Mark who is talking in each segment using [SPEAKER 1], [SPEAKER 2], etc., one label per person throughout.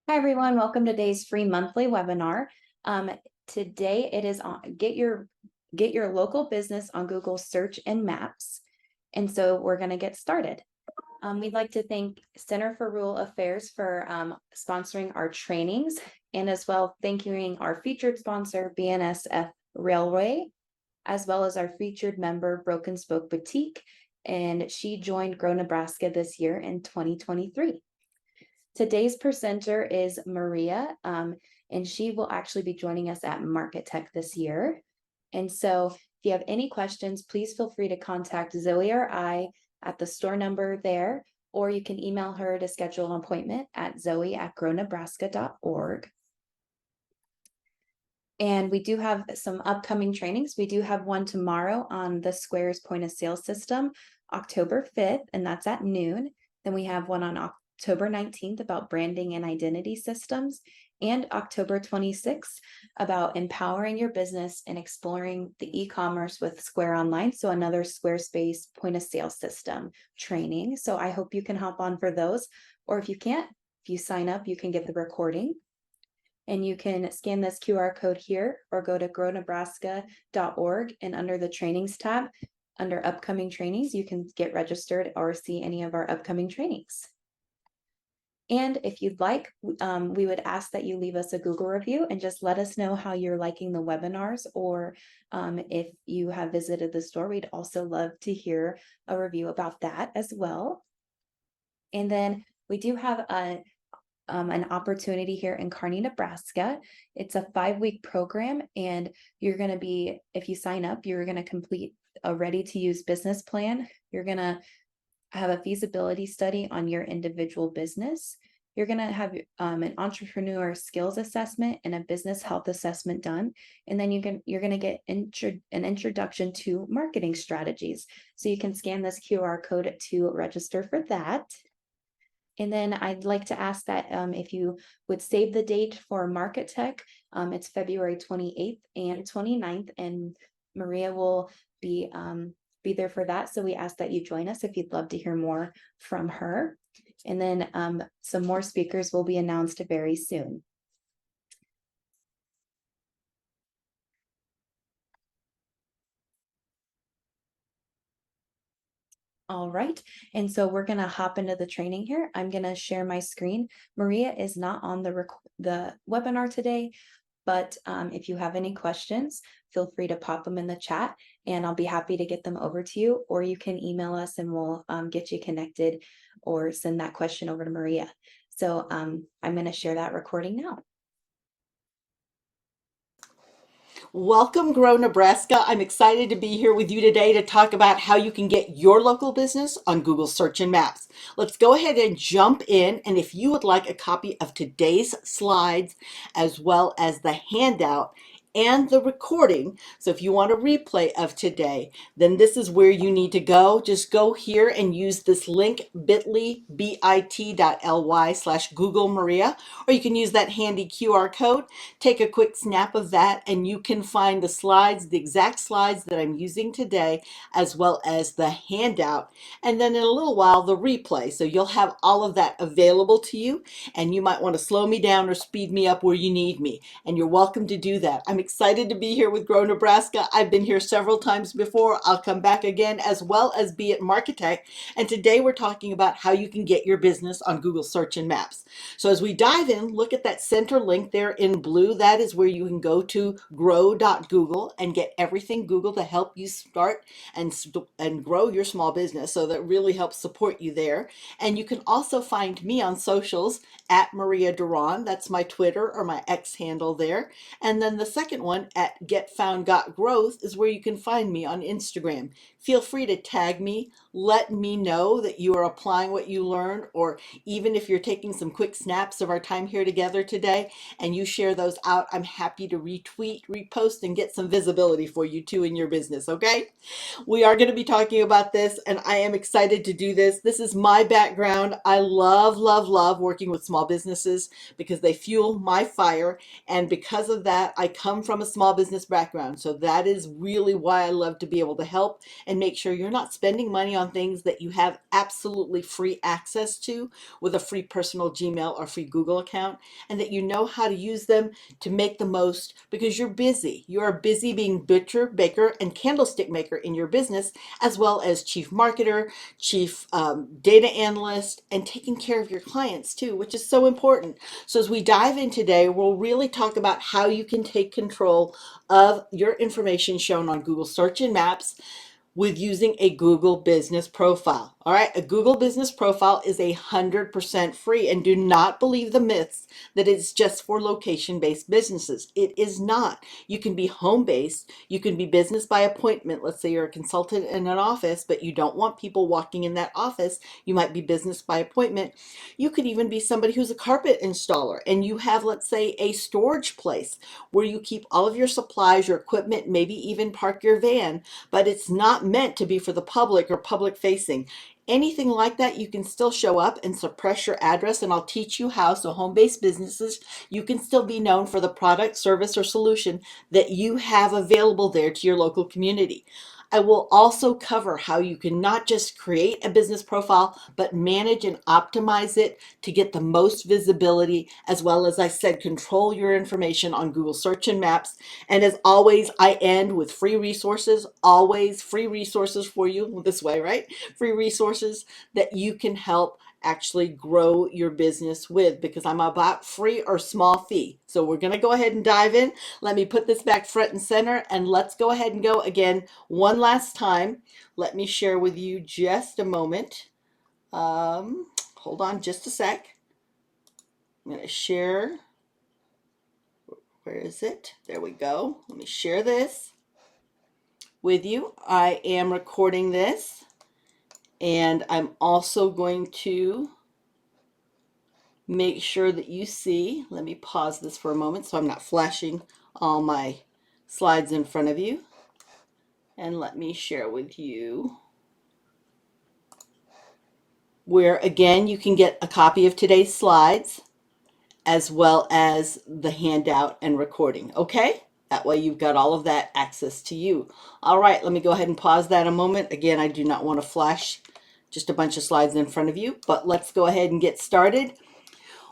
[SPEAKER 1] Hi, everyone. Welcome to today's free monthly webinar. Um, Today it is on get your local business on Google search and maps. And so we're going to get started. We'd like to thank Center for Rural Affairs for sponsoring our trainings, and as well thanking our featured sponsor, BNSF Railway, as well as our featured member, Broken Spoke Boutique. And she joined Grow Nebraska this year in 2023. Today's presenter is Maria, and she will actually be joining us at Market Tech this year. And so if you have any questions, please feel free to contact Zoe or I at the store number there, or you can email her to schedule an appointment at zoe@grownebraska.org. And we do have some upcoming trainings. We do have one tomorrow on the Squares point of sale system, October 5th, and that's at noon. Then we have one on October 19th about branding and identity systems, and October 26th about empowering your business and exploring the e-commerce with Square Online. So another Squarespace point of sale system training. So I hope you can hop on for those, or if you can't, if you sign up, you can get the recording. And you can scan this QR code here or go to grownebraska.org, and under the trainings tab, under upcoming trainings, you can get registered or see any of our upcoming trainings. And if you'd like, we would ask that you leave us a Google review and just let us know how you're liking the webinars, or if you have visited the store, we'd also love to hear a review about that as well. And then we do have an opportunity here in Kearney, Nebraska. It's a 5-week program, and you're going to be, if you sign up, you're going to complete a ready-to-use business plan. You're going to have a feasibility study on your individual business. You're going to have an entrepreneur skills assessment and a business health assessment done. And then you're going to get an introduction to marketing strategies. So you can scan this QR code to register for that. And then I'd like to ask that if you would save the date for Market Tech. It's February 28th and 29th, and Maria will be there for that. So we ask that you join us if you'd love to hear more from her. And then some more speakers will be announced very soon. All right, and so we're gonna hop into the training here. I'm gonna share my screen. Maria is not on the webinar today, but if you have any questions, feel free to pop them in the chat, and I'll be happy to get them over to you, or you can email us and we'll get you connected or send that question over to Maria. So I'm gonna share that recording now.
[SPEAKER 2] Welcome, Grow Nebraska. I'm excited to be here with you today to talk about how you can get your local business on Google Search and Maps. Let's go ahead and jump in. And if you would like a copy of today's slides, as well as the handout and the recording, so if you want a replay of today, then this is where you need to go. Just go here and use this link, bit.ly/Google Maria, or you can use that handy QR code. Take a quick snap of that and you can find the slides, the exact slides that I'm using today, as well as the handout. And then in a little while, the replay. So you'll have all of that available to you, and you might want to slow me down or speed me up where you need me. And you're welcome to do that. I'm excited to be here with Grow Nebraska. I've been here several times before. I'll come back again, as well as be at Market Tech. And today we're talking about how you can get your business on Google Search and Maps. So as we dive in, look at that center link there in blue. That is where you can go to grow.google and get everything Google to help you start and grow your small business. So that really helps support you there. And you can also find me on socials at Maria Duran. That's my Twitter or my X handle there. And then the second one at Get Found Got Growth is where you can find me on Instagram. Feel free to tag me. Let me know that you are applying what you learned, or even if you're taking some quick snaps of our time here together today and you share those out, I'm happy to retweet, repost, and get some visibility for you too in your business, okay? We are going to be talking about this, and I am excited to do this. This is my background. I love, love, love working with small businesses because they fuel my fire. And because of that, I come come from a small business background, so that is really why I love to be able to help and make sure you're not spending money on things that you have absolutely free access to with a free personal Gmail or free Google account, and that you know how to use them to make the most because you're busy. You are busy being butcher, baker, and candlestick maker in your business, as well as chief marketer, chief data analyst, and taking care of your clients too, which is so important. So as we dive in today, we'll really talk about how you can take control of your information shown on Google Search and Maps with using a Google Business Profile. All right, a Google Business Profile is 100% free, and do not believe the myths that it's just for location-based businesses. It is not. You can be home-based, you can be business by appointment. Let's say you're a consultant in an office, but you don't want people walking in that office. You might be business by appointment. You could even be somebody who's a carpet installer, and you have, let's say, a storage place where you keep all of your supplies, your equipment, maybe even park your van, but it's not meant to be for the public or public facing. Anything like that, you can still show up and suppress your address, and I'll teach you how. So home-based businesses, you can still be known for the product, service, or solution that you have available there to your local community. I will also cover how you can not just create a business profile, but manage and optimize it to get the most visibility, as well as I said, control your information on Google Search and Maps. And as always, I end with free resources, always free resources for you this way, right? Free resources that you can help actually grow your business with, because I'm about free or small fee. So we're going to go ahead and dive in. Let me put this back front and center, and let's go ahead and go again one last time. Let me share with you just a moment. Hold on just a sec. I'm going to share. Where is it? There we go. Let me share this with you. I am recording this, and I'm also going to make sure that you see. Let me pause this for a moment so I'm not flashing all my slides in front of you. And let me share with you where, again, you can get a copy of today's slides as well as the handout and recording. Okay? That way you've got all of that access to you. All right, let me go ahead and pause that a moment. Again, I do not want to flash just a bunch of slides in front of you, but let's go ahead and get started.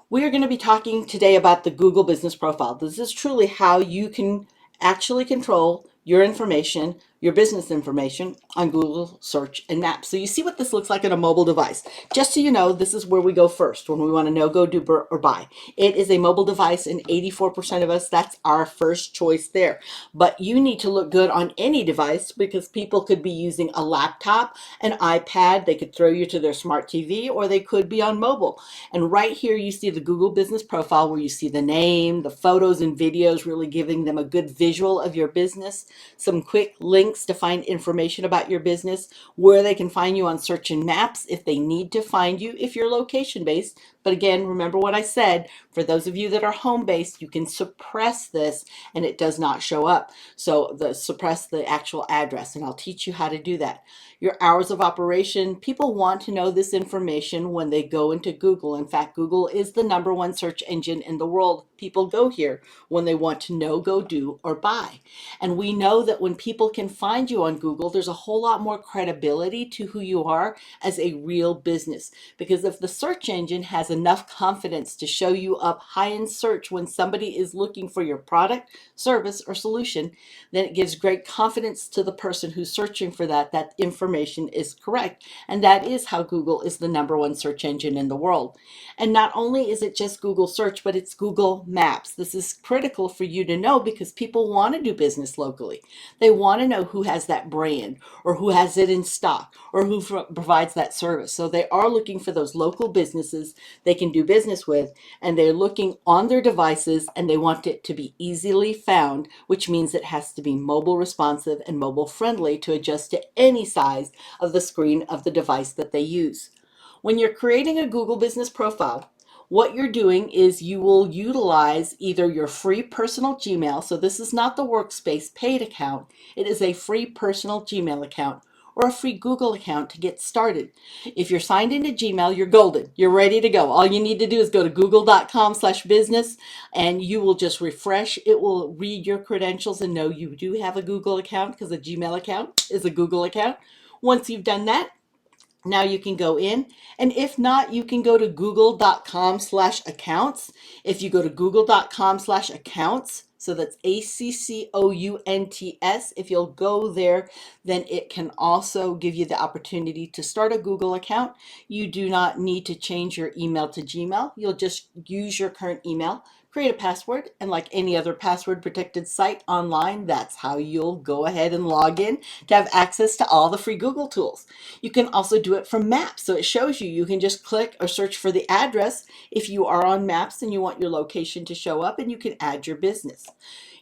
[SPEAKER 2] We are going to be talking today about the Google Business Profile. This is truly how you can actually control your information, your business information on Google Search and Maps. So you see what this looks like on a mobile device. Just so you know, this is where we go first when we want to know, go, do, or buy. It is a mobile device, and 84% of us, that's our first choice there. But you need to look good on any device, because people could be using a laptop, an iPad, they could throw you to their smart TV, or they could be on mobile. And right here you see the Google Business Profile, where you see the name, the photos and videos, really giving them a good visual of your business, some quick links to find information about your business, where they can find you on Search and Maps if they need to find you if you're location based. But again, remember what I said, for those of you that are home based, you can suppress this and it does not show up. So suppress the actual address, and I'll teach you how to do that. Your hours of operation, people want to know this information when they go into Google. In fact, Google is the #1 search engine in the world. People go here when they want to know, go, do, or buy. And we know that when people can find you on Google, there's a whole lot more credibility to who you are as a real business. Because if the search engine has enough confidence to show you up high in search when somebody is looking for your product, service, or solution, then it gives great confidence to the person who's searching for that information is correct. And that is how Google is the #1 search engine in the world. And not only is it just Google search, but it's Google Maps. This is critical for you to know, because people want to do business locally. They want to know who has that brand, or who has it in stock, or who provides that service. So they are looking for those local businesses they can do business with, and they're looking on their devices, and they want it to be easily found, which means it has to be mobile responsive and mobile friendly to adjust to any size of the screen of the device that they use. When you're creating a Google Business Profile, what you're doing is you will utilize either your free personal Gmail. So this is not the Workspace paid account. It is a free personal Gmail account. or a free Google account to get started. If you're signed into Gmail, you're golden. You're ready to go. All you need to do is go to google.com/business and you will just refresh. It will read your credentials and know you do have a Google account, because a Gmail account is a Google account. Once you've done that, now you can go in, and if not, you can go to google.com/accounts. If you go to google.com/accounts, so that's ACCOUNTS, if you'll go there, then it can also give you the opportunity to start a Google account. You do not need to change your email to Gmail. You'll just use your current email, create a password, and like any other password protected site online, that's how you'll go ahead and log in to have access to all the free Google tools. You can also do it from Maps. So it shows you, you can just click or search for the address if you are on Maps and you want your location to show up, and you can add your business.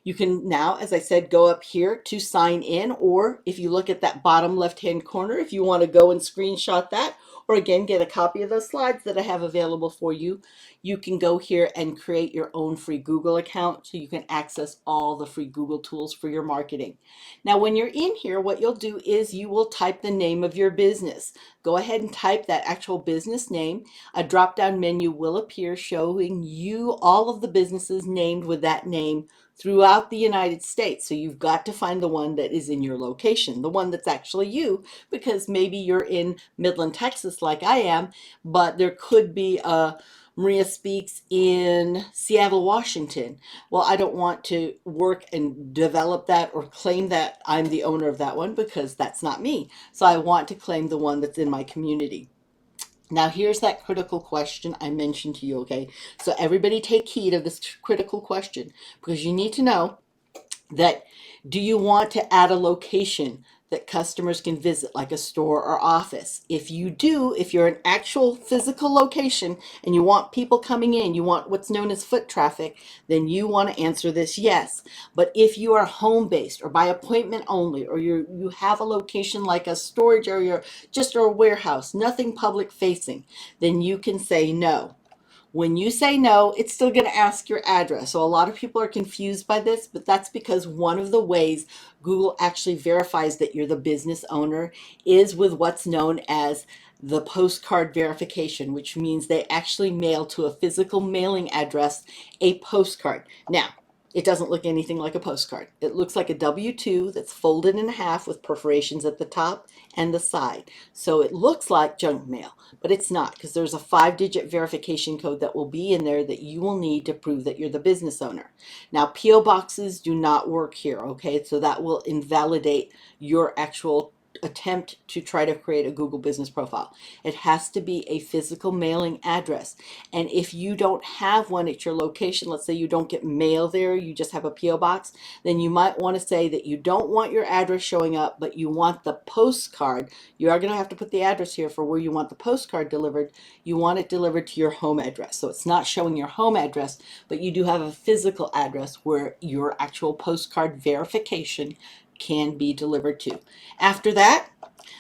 [SPEAKER 2] You can now, as I said, go up here to sign in, or if you look at that bottom left-hand corner, if you want to go and screenshot that, or again, get a copy of those slides that I have available for you, you can go here and create your own free Google account so you can access all the free Google tools for your marketing. Now, when you're in here, what you'll do is you will type the name of your business. Go ahead and type that actual business name. A drop-down menu will appear showing you all of the businesses named with that name throughout the United States. So you've got to find the one that is in your location, the one that's actually you, because maybe you're in Midland, Texas, like I am, but there could be a Maria Speaks in Seattle, Washington. Well, I don't want to work and develop that or claim that I'm the owner of that one, because that's not me. So I want to claim the one that's in my community. Now, here's that critical question I mentioned to you, okay? So everybody take heed of this critical question, because you need to know that, do you want to add a location that customers can visit, like a store or office? If you do, if you're an actual physical location and you want people coming in, you want what's known as foot traffic, then you want to answer this yes. But if you are home-based or by appointment only, or you have a location like a storage area, just or a warehouse, nothing public facing, then you can say no. When you say no, it's still going to ask your address. So a lot of people are confused by this, but that's because one of the ways Google actually verifies that you're the business owner is with what's known as the postcard verification, which means they actually mail to a physical mailing address a postcard. Now, it doesn't look anything like a postcard. It looks like a W-2 that's folded in half with perforations at the top and the side. So it looks like junk mail, but it's not, because there's a 5-digit verification code that will be in there that you will need to prove that you're the business owner. Now, P.O. boxes do not work here, okay? So that will invalidate your actual attempt to try to create a Google business profile. It has to be a physical mailing address. And if you don't have one at your location, let's say you don't get mail there, you just have a P.O. box, then you might want to say that you don't want your address showing up, but you want the postcard. You are going to have to put the address here for where you want the postcard delivered. You want it delivered to your home address. So it's not showing your home address, but you do have a physical address where your actual postcard verification can be delivered to. After that,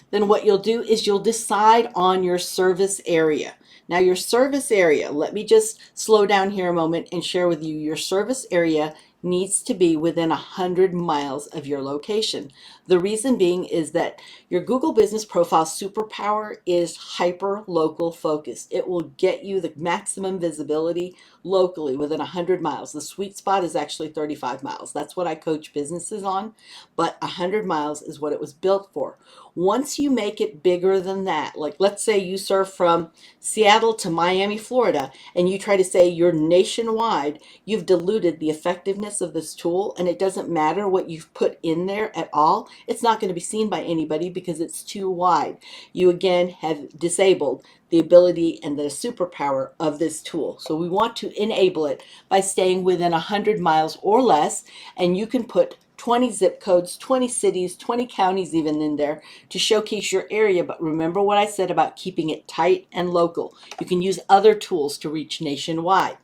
[SPEAKER 2] then what you'll do is you'll decide on your service area. Now, your service area, let me just slow down here a moment and share with you, your service area needs to be within 100 miles of your location. The reason being is that your Google Business Profile superpower is hyper local focused. It will get you the maximum visibility locally within 100 miles. The sweet spot is actually 35 miles. That's what I coach businesses on, but 100 miles is what it was built for. Once you make it bigger than that, like let's say you serve from Seattle to Miami, Florida, and you try to say you're nationwide, you've diluted the effectiveness of this tool, and it doesn't matter what you've put in there at all. It's not going to be seen by anybody because it's too wide. You again have disabled the ability and the superpower of this tool. So we want to enable it by staying within 100 miles or less, and you can put 20 zip codes, 20 cities, 20 counties even in there to showcase your area. But remember what I said about keeping it tight and local. You can use other tools to reach nationwide.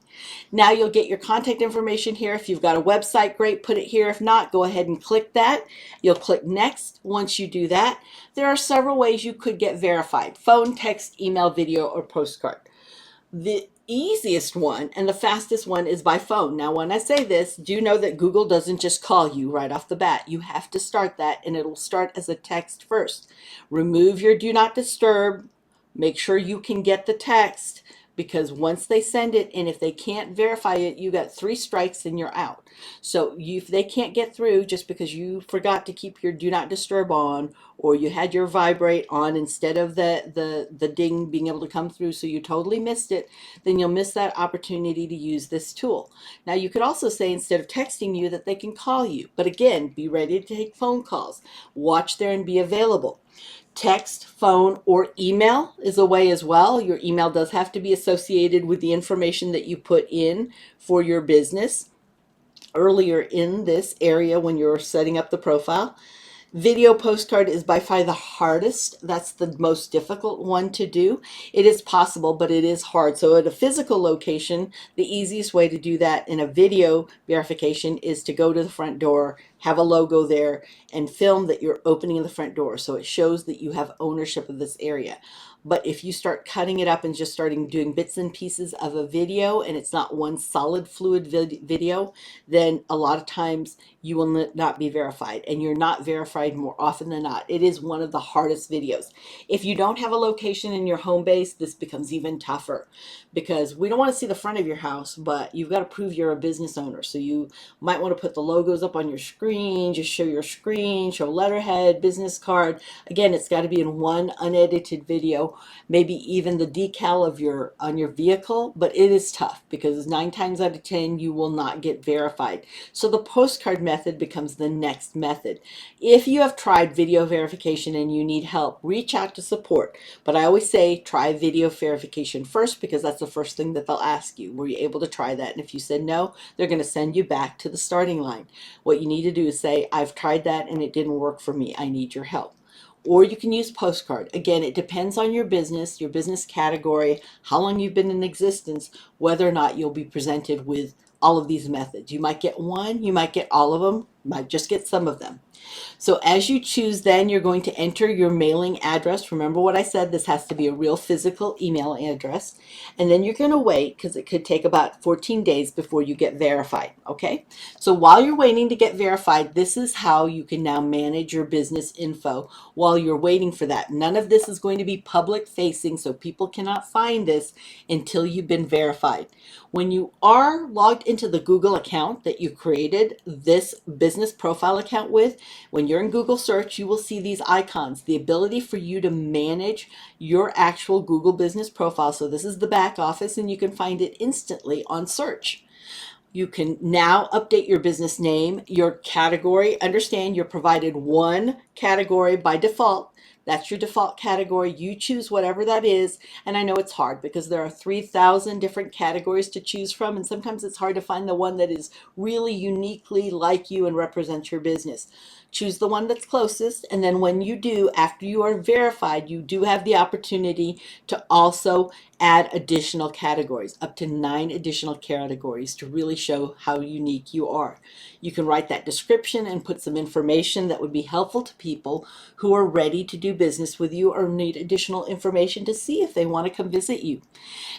[SPEAKER 2] Now you'll get your contact information here. If you've got a website, great, put it here. If not, go ahead and click that. You'll click next. Once you do that, there are several ways you could get verified: phone, text, email, video, or postcard. easiest one and the fastest one is by phone. Now, when I say this, do know that Google doesn't just call you right off the bat. You have to start that, and it'll start as a text first. Remove your do not disturb. Make sure you can get the text, because once they send it, and if they can't verify it, you got 3 strikes and you're out. So if they can't get through just because you forgot to keep your do not disturb on, or you had your vibrate on instead of the ding being able to come through, so you totally missed it, then you'll miss that opportunity to use this tool. Now, you could also say, instead of texting you, that they can call you. But again, be ready to take phone calls. Watch there and be available. Text, phone, or email is a way as well. Your email does have to be associated with the information that you put in for your business earlier in this area when you're setting up the profile. Video postcard is by far the hardest. That's the most difficult one to do. It is possible, but it is hard. So at a physical location, the easiest way to do that in a video verification is to go to the front door, have a logo there, and film that you're opening the front door. So it shows that you have ownership of this area. But if you start cutting it up and just starting doing bits and pieces of a video, and it's not one solid fluid video, then a lot of times you will not be verified, and you're not verified more often than not. It is one of the hardest videos. If you don't have a location in your home base, this becomes even tougher, because we don't want to see the front of your house, but you've got to prove you're a business owner. So you might want to put the logos up on your screen, just show your screen, show letterhead, business card. Again, it's got to be in one unedited video, maybe even the decal of your on your vehicle, but it is tough because 9 times out of 10 you will not get verified. So the postcard method becomes the next method. If you have tried video verification and you need help, reach out to support. But I always say try video verification first, because that's the first thing that they'll ask you. Were you able to try that? And if you said no, they're going to send you back to the starting line. What you need to do is say, I've tried that and it didn't work for me. I need your help. Or you can use postcard. Again, it depends on your business category, how long you've been in existence, whether or not you'll be presented with all of these methods. You might get one, you might get all of them, you might just get some of them. So as you choose, then you're going to enter your mailing address. Remember what I said, this has to be a real physical email address. And then you're going to wait, because it could take about 14 days before you get verified. Okay. So while you're waiting to get verified, this is how you can now manage your business info while you're waiting for that. None of this is going to be public facing, so people cannot find this until you've been verified. When you are logged into the Google account that you created this business profile account with, when you're in Google search, you will see these icons, the ability for you to manage your actual Google business profile. So this is the back office, and you can find it instantly on search. You can now update your business name, your category. Understand you're provided one category by default. That's your default category. You choose whatever that is. And I know it's hard because there are 3,000 different categories to choose from. And sometimes it's hard to find the one that is really uniquely like you and represents your business. Choose the one that's closest. And then when you do, after you are verified, you do have the opportunity to also add additional categories, up to 9 additional categories, to really show how unique you are. You can write that description and put some information that would be helpful to people who are ready to do business with you or need additional information to see if they want to come visit you.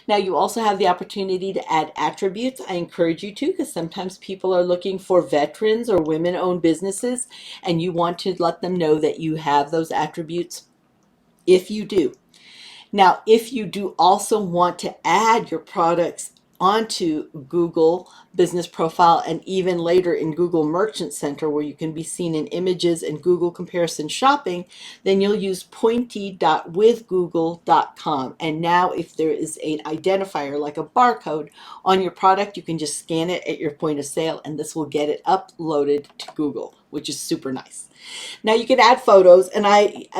[SPEAKER 2] Now, you also have the opportunity to add attributes. I encourage you to, because sometimes people are looking for veterans or women-owned businesses, and you want to let them know that you have those attributes if you do. Now, if you do also want to add your products onto Google Business Profile, and even later in Google Merchant Center, where you can be seen in images and Google Comparison Shopping, then you'll use pointy.withgoogle.com. And now if there is an identifier like a barcode on your product, you can just scan it at your point of sale, and this will get it uploaded to Google, which is super nice. Now you can add photos, and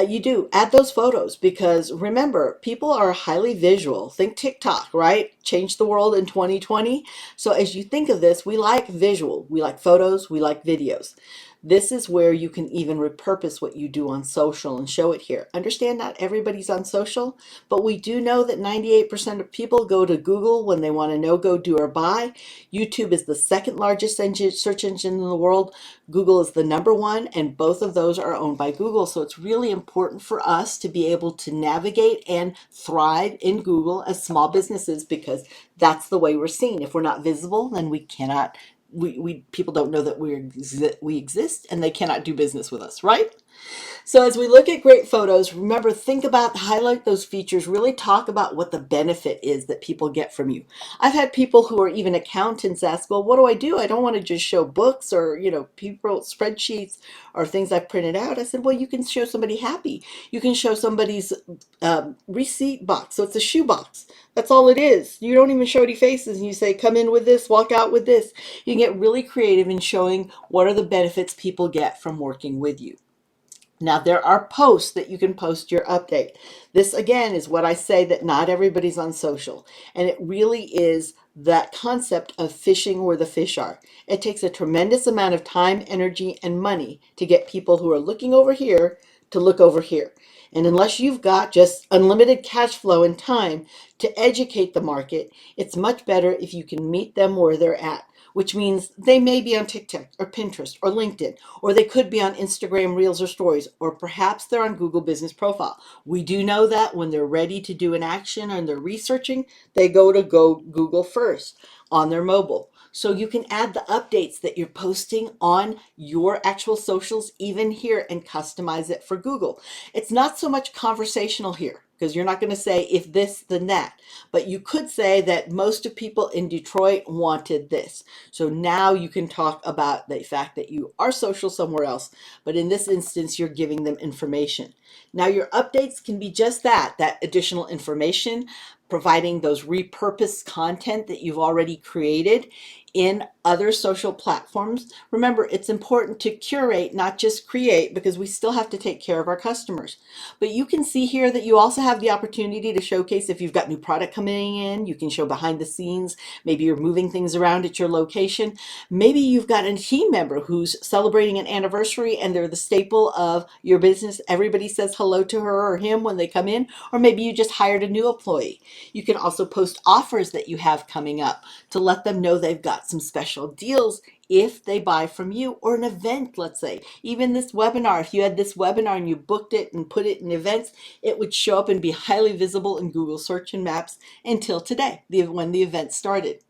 [SPEAKER 2] you do add those photos, because remember, people are highly visual. Think TikTok, right? Change the world in 2020. So as you think of this, we like visual, we like photos, we like videos. This is where you can even repurpose what you do on social and show it here. Understand not everybody's on social, but we do know that 98% of people go to Google when they want to know, go, do, or buy. YouTube is the second largest search engine in the world. Google is the number one, and both of those are owned by Google. So it's really important for us to be able to navigate and thrive in Google as small businesses, because that's the way we're seen. If we're not visible, then we cannot, we people don't know that we exist, and they cannot do business with us, right? So as we look at great photos, remember, think about, highlight those features, really talk about what the benefit is that people get from you. I've had people who are even accountants ask, well, what do I do? I don't want to just show books or, people spreadsheets or things I've printed out. I said, well, you can show somebody happy. You can show somebody's receipt box. So it's a shoe box. That's all it is. You don't even show any faces, and you say, come in with this, walk out with this. You can get really creative in showing what are the benefits people get from working with you. Now, there are posts that you can post your update. This, again, is what I say, that not everybody's on social. And it really is that concept of fishing where the fish are. It takes a tremendous amount of time, energy, and money to get people who are looking over here to look over here. And unless you've got just unlimited cash flow and time to educate the market, it's much better if you can meet them where they're at, which means they may be on TikTok or Pinterest or LinkedIn, or they could be on Instagram Reels or Stories, or perhaps they're on Google Business Profile. We do know that when they're ready to do an action and they're researching, they go to Google first on their mobile. So you can add the updates that you're posting on your actual socials, even here, and customize it for Google. It's not so much conversational here, because you're not going to say if this, then that. But you could say that most of people in Detroit wanted this. So now you can talk about the fact that you are social somewhere else, but in this instance, you're giving them information. Now your updates can be just that additional information, providing those repurposed content that you've already created in other social platforms. Remember, it's important to curate, not just create, because we still have to take care of our customers. But you can see here that you also have the opportunity to showcase if you've got new product coming in. You can show behind the scenes. Maybe you're moving things around at your location. Maybe you've got a team member who's celebrating an anniversary and they're the staple of your business. Everybody says hello to her or him when they come in. Or maybe you just hired a new employee. You can also post offers that you have coming up to let them know they've got some special deals if they buy from you, or an event, let's say. Even this webinar, if you had this webinar and you booked it and put it in events, it would show up and be highly visible in Google search and maps until today, when the event started.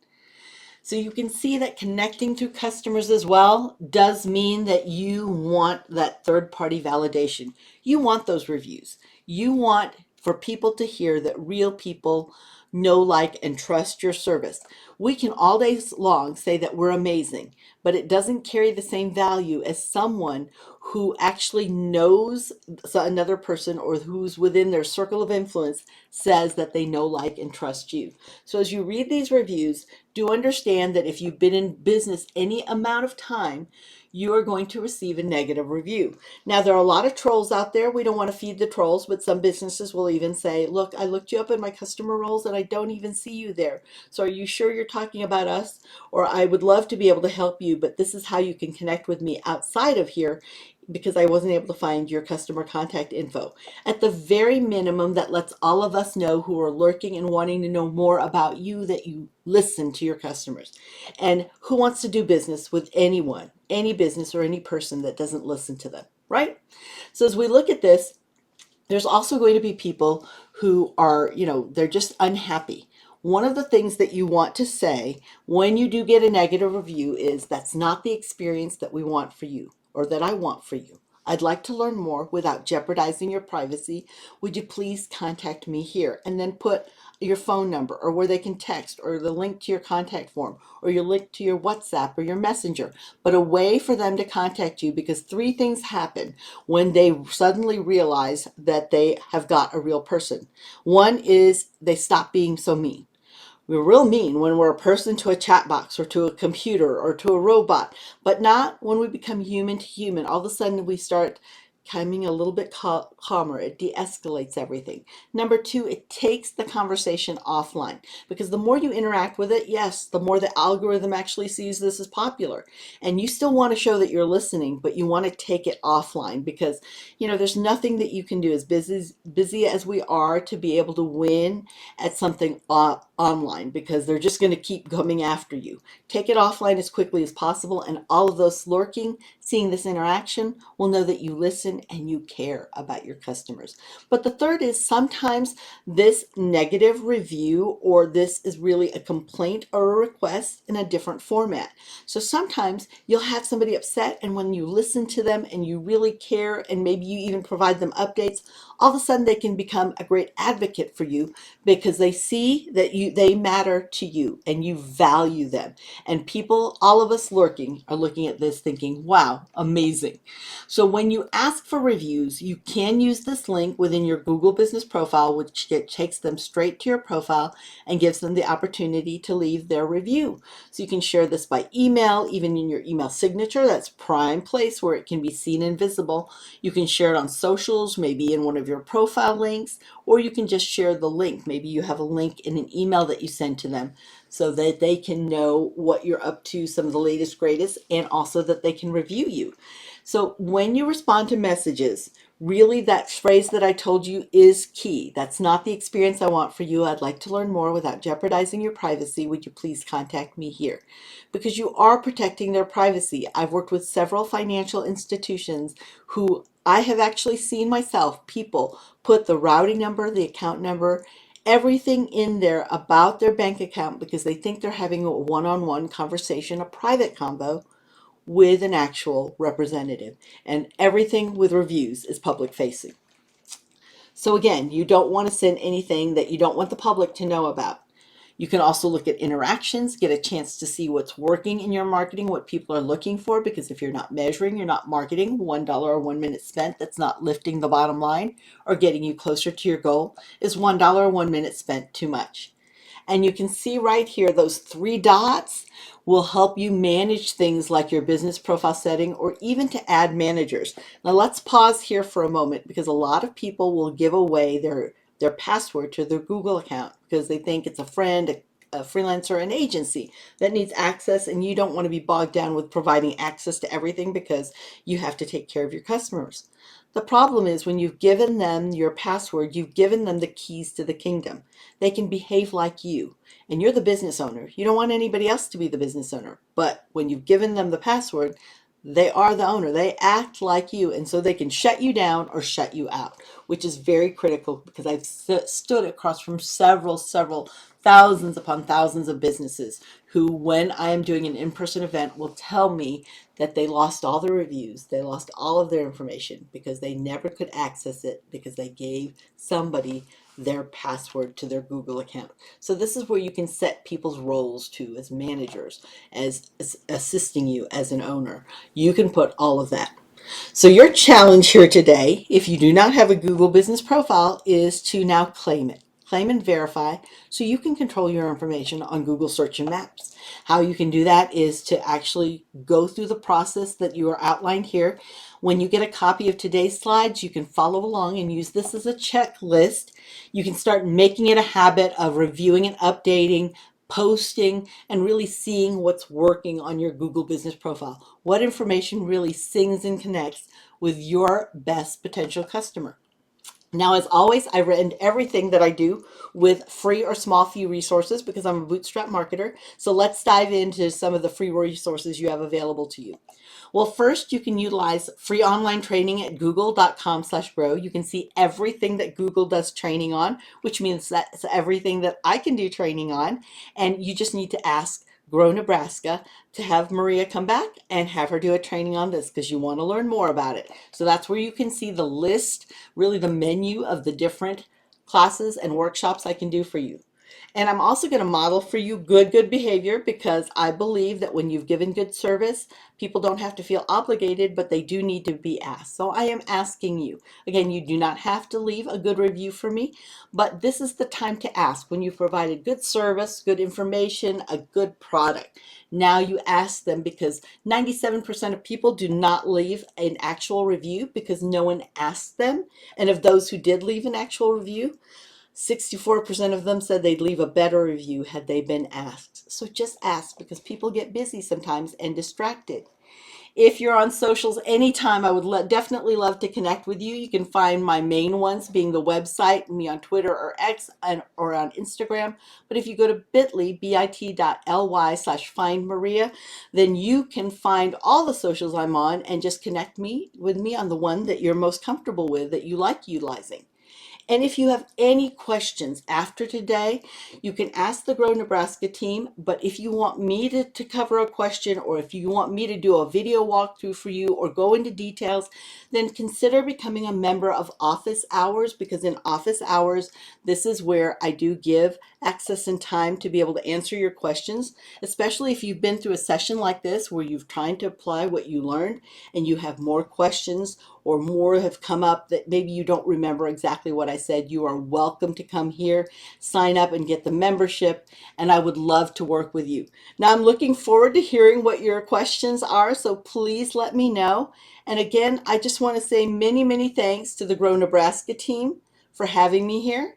[SPEAKER 2] So you can see that connecting to customers as well does mean that you want that third-party validation. You want those reviews. You want for people to hear that real people know, like, and trust your service. We can all day long say that we're amazing, but it doesn't carry the same value as someone who actually knows another person, or who's within their circle of influence says that they know, like, and trust you. So as you read these reviews, do understand that if you've been in business any amount of time, you are going to receive a negative review. Now, there are a lot of trolls out there. We don't want to feed the trolls, but some businesses will even say, look, I looked you up in my customer roles and I don't even see you there. So are you sure you're talking about us? Or I would love to be able to help you, but this is how you can connect with me outside of here, because I wasn't able to find your customer contact info. At the very minimum, that lets all of us know who are lurking and wanting to know more about you, that you listen to your customers. And who wants to do business with anyone, any business or any person that doesn't listen to them, right? So as we look at this, there's also going to be people who are, they're just unhappy. One of the things that you want to say when you do get a negative review is, that's not the experience that we want for you, or that I want for you. I'd like to learn more without jeopardizing your privacy. Would you please contact me here? And then put your phone number, or where they can text, or the link to your contact form, or your link to your WhatsApp or your Messenger, but a way for them to contact you, because three things happen when they suddenly realize that they have got a real person. One is they stop being so mean. We're real mean when we're a person to a chat box or to a computer or to a robot, but not when we become human to human. All of a sudden we start becoming a little bit calmer. It de-escalates everything. Number two, it takes the conversation offline, because the more you interact with it, yes, the more the algorithm actually sees this as popular. And you still want to show that you're listening, but you want to take it offline, because there's nothing that you can do, as busy as we are, to be able to win at something online, because they're just going to keep coming after you. Take it offline as quickly as possible, and all of those lurking, seeing this interaction, will know that you listen and you care about your customers. But the third is, sometimes this negative review, or this is really a complaint or a request in a different format. So sometimes you'll have somebody upset, and when you listen to them and you really care, and maybe you even provide them updates, all of a sudden they can become a great advocate for you, because they see that they matter to you and you value them. And people, all of us lurking, are looking at this thinking, wow, amazing. So when you ask for reviews, you can use this link within your Google Business Profile, which takes them straight to your profile and gives them the opportunity to leave their review. So you can share this by email, even in your email signature. That's prime place where it can be seen and visible. You can share it on socials, maybe in one of your profile links, or you can just share the link. Maybe you have a link in an email that you send to them, so that they can know what you're up to, some of the latest, greatest, and also that they can review you. So when you respond to messages, really that phrase that I told you is key. That's not the experience I want for you. I'd like to learn more without jeopardizing your privacy. Would you please contact me here? Because you are protecting their privacy. I've worked with several financial institutions who I have actually seen myself, people put the routing number, the account number, everything in there about their bank account, because they think they're having a one-on-one conversation, a private convo with an actual representative. And everything with reviews is public facing. So again, you don't want to send anything that you don't want the public to know about. You can also look at interactions, get a chance to see what's working in your marketing, what people are looking for, because if you're not measuring, you're not marketing, $1 or 1 minute spent that's not lifting the bottom line or getting you closer to your goal, is $1 or 1 minute spent too much. And you can see right here, those three dots will help you manage things like your business profile setting, or even to add managers. Now let's pause here for a moment, because a lot of people will give away their password to their Google account because they think it's a friend, a freelancer, an agency that needs access, and you don't want to be bogged down with providing access to everything because you have to take care of your customers. The problem is, when you've given them your password, you've given them the keys to the kingdom. They can behave like you, and you're the business owner. You don't want anybody else to be the business owner. But when you've given them the password, they are the owner. They act like you, and so they can shut you down or shut you out, which is very critical, because I've stood across from several thousands upon thousands of businesses who, when I am doing an in-person event, will tell me that they lost all their reviews, they lost all of their information because they never could access it because they gave somebody their password to their Google account. So this is where you can set people's roles to, as managers, as assisting you as an owner. You can put all of that. So your challenge here today, if you do not have a Google Business Profile, is to now claim it. Claim and verify, so you can control your information on Google Search and Maps. How you can do that is to actually go through the process that you are outlined here. When you get a copy of today's slides, you can follow along and use this as a checklist. You can start making it a habit of reviewing and updating, posting, and really seeing what's working on your Google Business Profile. What information really sings and connects with your best potential customer. Now, as always, I end everything that I do with free or small fee resources, because I'm a bootstrap marketer. So let's dive into some of the free resources you have available to you. Well, first, you can utilize free online training at google.com/grow. You can see everything that Google does training on, which means that's everything that I can do training on. And you just need to ask Grow Nebraska to have Maria come back and have her do a training on this, because you want to learn more about it. So that's where you can see the list, really the menu of the different classes and workshops I can do for you. And I'm also going to model for you good behavior, because I believe that when you've given good service, people don't have to feel obligated, but they do need to be asked. So I am asking you. Again, you do not have to leave a good review for me, but this is the time to ask. When you've provided good service, good information, a good product, now you ask them, because 97% of people do not leave an actual review because no one asked them. And of those who did leave an actual review, 64% of them said they'd leave a better review had they been asked. So just ask, because people get busy sometimes and distracted. If you're on socials anytime, I would definitely love to connect with you. You can find my main ones being the website, me on Twitter or X, or on Instagram. But if you go to bit.ly/findmaria, then you can find all the socials I'm on and just connect with me on the one that you're most comfortable with, that you like utilizing. And if you have any questions after today, you can ask the Grow Nebraska team. But if you want me to cover a question, or if you want me to do a video walkthrough for you or go into details, then consider becoming a member of Office Hours, because in Office Hours, this is where I do give access and time to be able to answer your questions, especially if you've been through a session like this where you've tried to apply what you learned and you have more questions, or more have come up that maybe you don't remember exactly what I said. You are welcome to come here, sign up and get the membership, and I would love to work with you. Now, I'm looking forward to hearing what your questions are, so please let me know. And again, I just want to say many thanks to the Grow Nebraska team for having me here.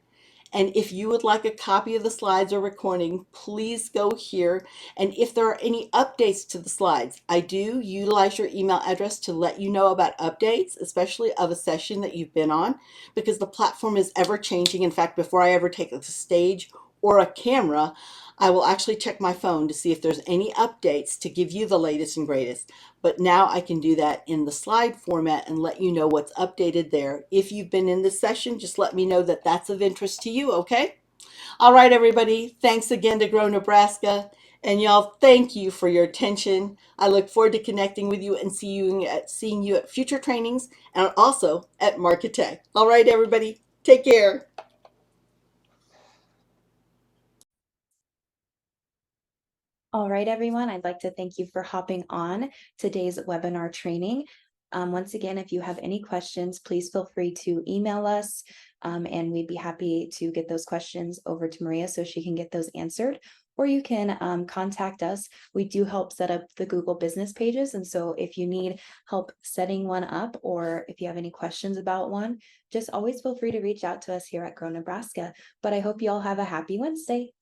[SPEAKER 2] And if you would like a copy of the slides or recording, please go here. And if there are any updates to the slides, I do utilize your email address to let you know about updates, especially of a session that you've been on, because the platform is ever changing. In fact, before I ever take a stage or a camera, I will actually check my phone to see if there's any updates to give you the latest and greatest. But now I can do that in the slide format and let you know what's updated there. If you've been in this session, just let me know that that's of interest to you, okay? All right, everybody. Thanks again to Grow Nebraska. And y'all, thank you for your attention. I look forward to connecting with you and seeing you at future trainings, and also at Marketech. All right, everybody. Take care.
[SPEAKER 1] All right, everyone, I'd like to thank you for hopping on today's webinar training. Once again, if you have any questions, please feel free to email us, and we'd be happy to get those questions over to Maria so she can get those answered. Or you can contact us. We do help set up the Google business pages. And so if you need help setting one up, or if you have any questions about one, just always feel free to reach out to us here at Grow Nebraska. But I hope you all have a happy Wednesday.